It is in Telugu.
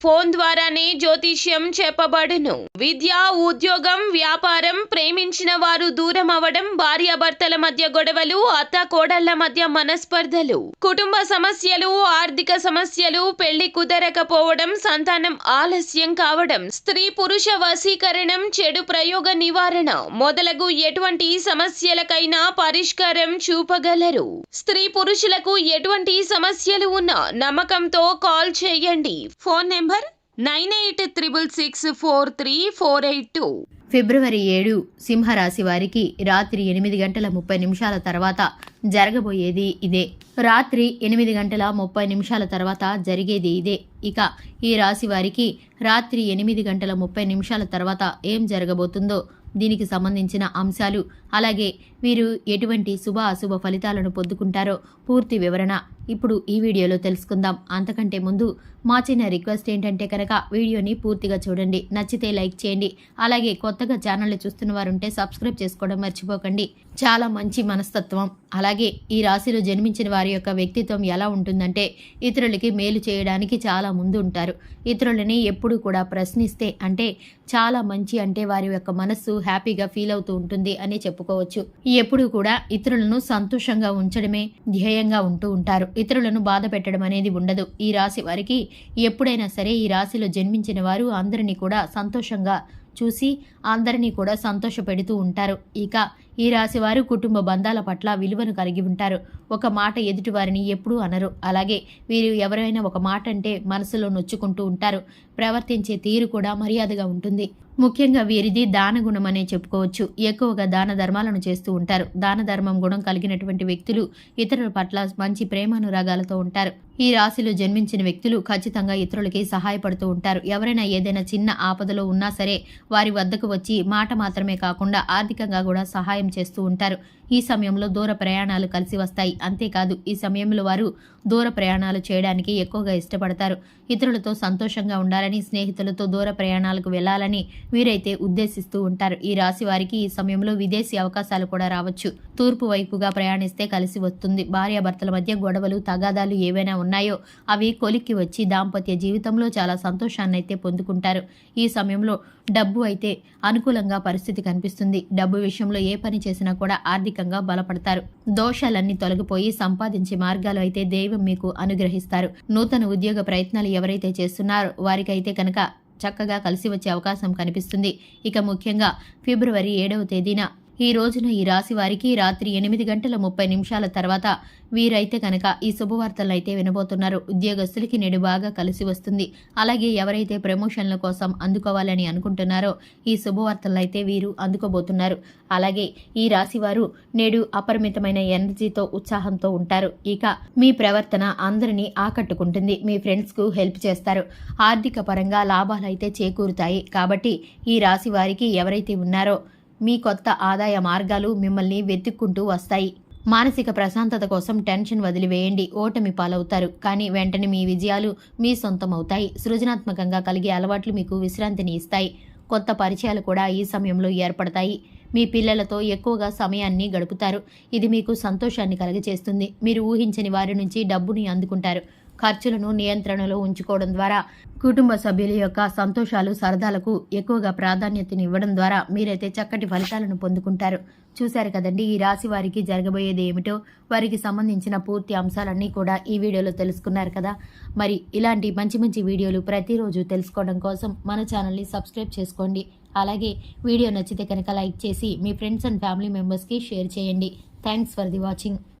ఫోన్ ద్వారానే జ్యోతిష్యం చెప్పబడును. విద్య, ఉద్యోగం, వ్యాపారం, ప్రేమించిన వారు దూరం అవ్వడం, భార్యాభర్తల మధ్య గొడవలు, అత్తాకోడళ్ల మధ్య మనస్పర్ధలు, కుటుంబ సమస్యలు, ఆర్థిక సమస్యలు, పెళ్లి కుదరకపోవడం, సంతానం ఆలస్యం కావడం, స్త్రీ పురుష వశీకరణం, చెడు ప్రయోగ నివారణ మొదలగు ఎటువంటి సమస్యలకైనా పరిష్కారం చూపగలరు. స్త్రీ పురుషులకు ఎటువంటి సమస్యలు ఉన్నా నమ్మకంతో కాల్ చేయండి. Phone number 9866643482. ఫిబ్రవరి 7 సింహరాశి వారికి రాత్రి 8:30 తర్వాత జరగబోయేది ఇదే. రాత్రి 8:30 తర్వాత జరిగేది ఇదే. ఇక ఈ రాశి వారికి రాత్రి 8:30 తర్వాత ఏం జరగబోతుందో, దీనికి సంబంధించిన అంశాలు, అలాగే వీరు ఎటువంటి శుభ అశుభ ఫలితాలను పొందుకుంటారో పూర్తి వివరణ ఇప్పుడు ఈ వీడియోలో తెలుసుకుందాం. అంతకంటే ముందు మా చిన్న రిక్వెస్ట్ ఏంటంటే కనుక వీడియోని పూర్తిగా చూడండి, నచ్చితే లైక్ చేయండి, అలాగే కొత్తగా ఛానల్ని చూస్తున్న వారుంటే సబ్స్క్రైబ్ చేసుకోవడం మర్చిపోకండి. చాలా మంచి మనస్తత్వం, అలాగే ఈ రాశిలో జన్మించిన వారి యొక్క వ్యక్తిత్వం ఎలా ఉంటుందంటే ఇతరులకి మేలు చేయడానికి చాలా ముందు ఉంటారు. ఇతరులని ఎప్పుడు కూడా ప్రశ్నిస్తే అంటే చాలా మంచి, అంటే వారి యొక్క మనస్సు హ్యాపీగా ఫీల్ అవుతూ ఉంటుంది అని చెప్పుకోవచ్చు. ఎప్పుడు కూడా ఇతరులను సంతోషంగా ఉంచడమే ధ్యేయంగా ఉంటూ ఉంటారు. ఇతరులను బాధ పెట్టడం అనేది ఉండదు. ఈ రాశి వారికి ఎప్పుడైనా సరే ఈ రాశిలో జన్మించిన వారు అందరినీ కూడా సంతోషంగా చూసి అందరినీ కూడా సంతోషపెడుతూ ఉంటారు. ఇక ఈ రాశి వారు కుటుంబ బంధాల పట్ల విలువను కలిగి ఉంటారు. ఒక మాట ఎదుటి వారిని ఎప్పుడూ అనరు. అలాగే వీరు ఎవరైనా ఒక మాట అంటే మనసులో నొచ్చుకుంటూ ఉంటారు. ప్రవర్తించే తీరు కూడా మర్యాదగా ఉంటుంది. ముఖ్యంగా వీరిది దాన గుణం అనే చెప్పుకోవచ్చు. ఎక్కువగా దాన ధర్మాలను చేస్తూ ఉంటారు. దాన ధర్మం గుణం కలిగినటువంటి వ్యక్తులు ఇతరుల పట్ల మంచి ప్రేమానురాగాలతో ఉంటారు. ఈ రాశిలో జన్మించిన వ్యక్తులు ఖచ్చితంగా ఇతరులకి సహాయపడుతూ ఉంటారు. ఎవరైనా ఏదైనా చిన్న ఆపదలో ఉన్నా సరే వారి వద్దకు వచ్చి మాట మాత్రమే కాకుండా ఆర్థికంగా కూడా సహాయం చేస్తూ ఉంటారు. ఈ సమయంలో దూర ప్రయాణాలు కలిసి వస్తాయి. అంతేకాదు ఈ సమయంలో వారు దూర ప్రయాణాలు చేయడానికి ఎక్కువగా ఇష్టపడతారు. ఇతరులతో సంతోషంగా ఉండాలని, స్నేహితులతో దూర ప్రయాణాలకు వెళ్లాలని వీరైతే ఉద్దేశిస్తూ ఉంటారు. ఈ రాశి వారికి ఈ సమయంలో విదేశీ అవకాశాలు కూడా రావచ్చు. తూర్పు వైపుగా ప్రయాణిస్తే కలిసి వస్తుంది. భార్యాభర్తల మధ్య గొడవలు, తగాదాలు ఏవైనా ఉన్నాయో అవి కొలిక్కి వచ్చి దాంపత్య జీవితంలో చాలా సంతోషాన్ని అయితే పొందుకుంటారు. ఈ సమయంలో డబ్బు అయితే అనుకూలంగా పరిస్థితి కనిపిస్తుంది. డబ్బు విషయంలో ఏ పని చేసినా కూడా ఆర్థికంగా బలపడతారు. దోషాలన్నీ తొలగిపోయి సంపాదించే మార్గాలు అయితే దైవం మీకు అనుగ్రహిస్తారు. నూతన ఉద్యోగ ప్రయత్నాలు ఎవరైతే చేస్తున్నారో వారికైతే కనుక చక్కగా కలిసి వచ్చే అవకాశం కనిపిస్తుంది. ఇక ముఖ్యంగా ఫిబ్రవరి 7వ తేదీన ఈ రోజున ఈ రాశి వారికి రాత్రి 8:30 తర్వాత వీరైతే కనుక ఈ శుభవార్తలను అయితే వినబోతున్నారు. ఉద్యోగస్తులకి నేడు బాగా కలిసి వస్తుంది. అలాగే ఎవరైతే ప్రమోషన్ల కోసం అందుకోవాలని అనుకుంటున్నారో ఈ శుభవార్తలను అయితే వీరు అందుకోబోతున్నారు. అలాగే ఈ రాశి వారు నేడు అపరిమితమైన ఎనర్జీతో, ఉత్సాహంతో ఉంటారు. ఇక మీ ప్రవర్తన అందరినీ ఆకట్టుకుంటుంది. మీ ఫ్రెండ్స్కు హెల్ప్ చేస్తారు. ఆర్థిక పరంగా లాభాలు అయితే చేకూరుతాయి. కాబట్టి ఈ రాశి వారికి ఎవరైతే ఉన్నారో మీ కొత్త ఆదాయ మార్గాలు మిమ్మల్ని వెతుక్కుంటూ వస్తాయి. మానసిక ప్రశాంతత కోసం టెన్షన్ వదిలివేయండి. ఓటమి పాలవుతారు, కానీ వెంటనే మీ విజయాలు మీ సొంతం అవుతాయి. సృజనాత్మకంగా కలిగే అలవాట్లు మీకు విశ్రాంతిని ఇస్తాయి. కొత్త పరిచయాలు కూడా ఈ సమయంలో ఏర్పడతాయి. మీ పిల్లలతో ఎక్కువగా సమయాన్ని గడుపుతారు. ఇది మీకు సంతోషాన్ని కలుగజేస్తుంది. మీరు ఊహించని వారి నుంచి డబ్బుని అందుకుంటారు. ఖర్చులను నియంత్రణలో ఉంచుకోవడం ద్వారా, కుటుంబ సభ్యుల యొక్క సంతోషాలు, సరదాలకు ఎక్కువగా ప్రాధాన్యతని ఇవ్వడం ద్వారా మీరైతే చక్కటి ఫలితాలను పొందుకుంటారు. చూశారు కదండి ఈ రాశి వారికి జరగబోయేది ఏమిటో. వారికి సంబంధించిన పూర్తి అంశాలన్నీ కూడా ఈ వీడియోలో తెలుసుకున్నారు కదా. మరి ఇలాంటి మంచి మంచి వీడియోలు ప్రతిరోజు తెలుసుకోవడం కోసం మన ఛానల్ని సబ్స్క్రైబ్ చేసుకోండి. అలాగే వీడియో నచ్చితే కనుక లైక్ చేసి మీ ఫ్రెండ్స్ అండ్ ఫ్యామిలీ మెంబర్స్కి షేర్ చేయండి. Thanks for the watching.